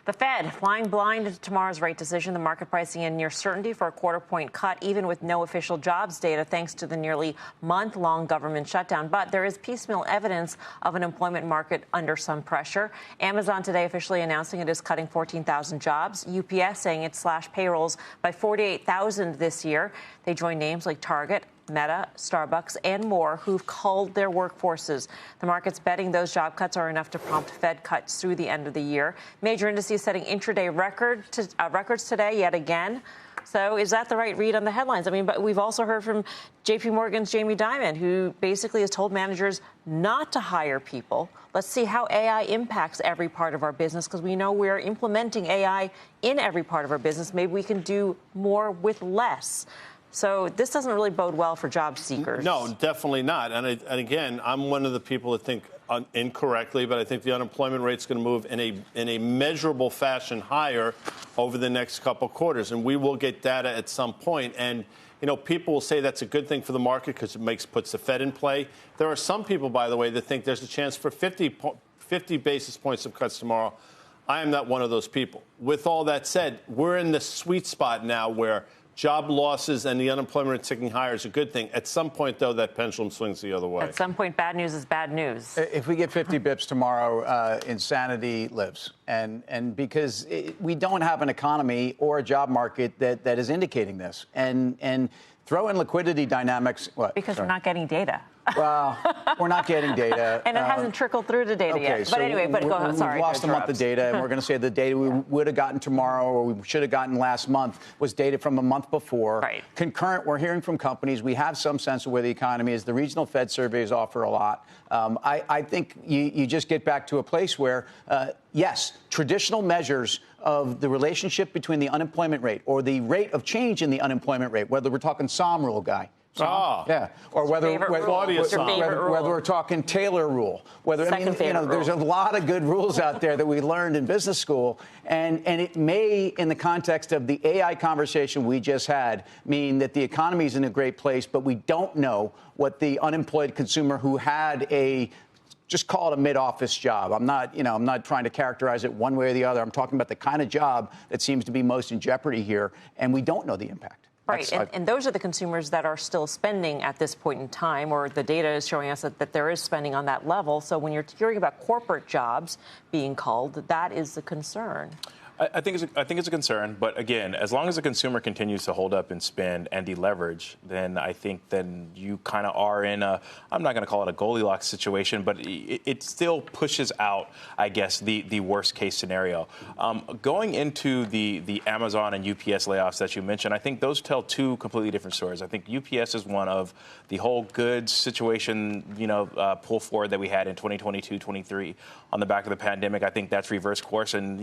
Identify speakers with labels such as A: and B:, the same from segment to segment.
A: The Fed flying blind into tomorrow's rate decision, the market pricing in near certainty for a quarter-point cut, even with no official jobs data, thanks to the nearly month-long government shutdown. But there is piecemeal evidence of an employment market under some pressure. Amazon today officially announcing it is cutting 14,000 jobs. UPS saying it slashed payrolls by 48,000 this year. They join names like Target, Meta, Starbucks, and more who've culled their workforces. The market's betting those job cuts are enough to prompt Fed cuts through the end of the year. Major indices setting intraday records today yet again. So is that the right read on the headlines? I mean, but we've also heard from J.P. Morgan's Jamie Dimon, who basically has told managers not to hire people. Let's see how AI impacts every part of our business, because we know we're implementing AI in every part of our business. Maybe we can do more with less. So this doesn't really bode well for job seekers.
B: No, definitely not. And again, I'm one of the people that think incorrectly, but I think the unemployment rate's going to move in a measurable fashion higher over the next couple quarters. And we will get data at some point. And, you know, people will say that's a good thing for the market because it puts the Fed in play. There are some people, by the way, that think there's a chance for 50 basis points of cuts tomorrow. I am not one of those people. With all that said, we're in the sweet spot now where job losses and the unemployment rate ticking higher is a good thing. At some point, though, that pendulum swings the other way.
A: At some point, bad news is bad news.
C: If we get 50 bips tomorrow, insanity lives. And because we don't have an economy or a job market that is indicating this. And throw in liquidity dynamics. What?
A: Because we're not getting data.
C: Well, we're not getting data.
A: And it hasn't trickled through to data yet. But
C: so
A: anyway, go ahead. Sorry.
C: We've lost a month of data, and we're going to say the data we would have gotten tomorrow or we should have gotten last month was data from a month before.
A: Right.
C: Concurrent, we're hearing from companies. We have some sense of where the economy is. The regional Fed surveys offer a lot. I think you just get back to a place where, yes, traditional measures of the relationship between the unemployment rate or the rate of change in the unemployment rate, whether we're talking SOM rule guy. Yeah, or whether we're talking Taylor rule, there's a lot of good rules out there that we learned in business school, and it may, in the context of the AI conversation we just had, mean that the economy is in a great place, but we don't know what the unemployed consumer who had just call it a mid-office job. I'm not trying to characterize it one way or the other. I'm talking about the kind of job that seems to be most in jeopardy here, and we don't know the impact.
A: Right. And those are the consumers that are still spending at this point in time, or the data is showing us that there is spending on that level. So when you're hearing about corporate jobs being culled, that is a concern.
D: I think it's a concern. But again, as long as the consumer continues to hold up and spend and deleverage, then I think then you kind of are in I'm not going to call it a Goldilocks situation, but it still pushes out, I guess, the worst case scenario. Going into the Amazon and UPS layoffs that you mentioned, I think those tell two completely different stories. I think UPS is one of the whole goods situation, pull forward that we had in 2022, 23 on the back of the pandemic. I think that's reverse course. And,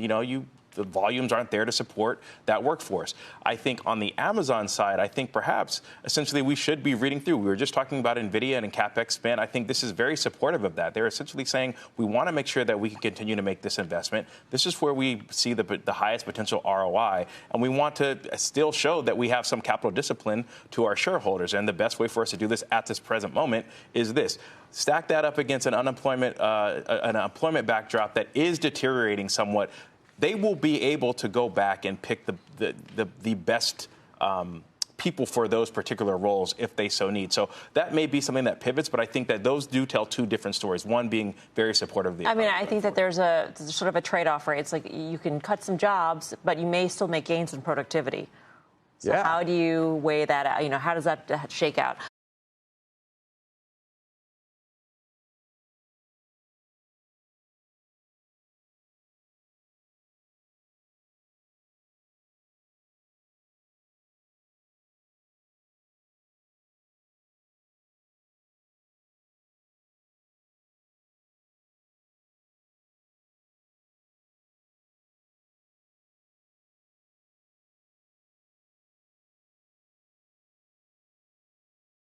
D: the volumes aren't there to support that workforce. I think on the Amazon side, I think perhaps essentially we should be reading through. We were just talking about NVIDIA and CapEx spend. I think this is very supportive of that. They're essentially saying we want to make sure that we can continue to make this investment. This is where we see the highest potential ROI. And we want to still show that we have some capital discipline to our shareholders. And the best way for us to do this at this present moment is this. Stack that up against an employment backdrop that is deteriorating somewhat. They will be able to go back and pick the best people for those particular roles if they so need. So that may be something that pivots, but I think that those do tell two different stories. One being very supportive of the economy.
A: I think that there's sort of a trade-off, right? It's like you can cut some jobs, but you may still make gains in productivity. So how do you weigh that out? How does that shake out?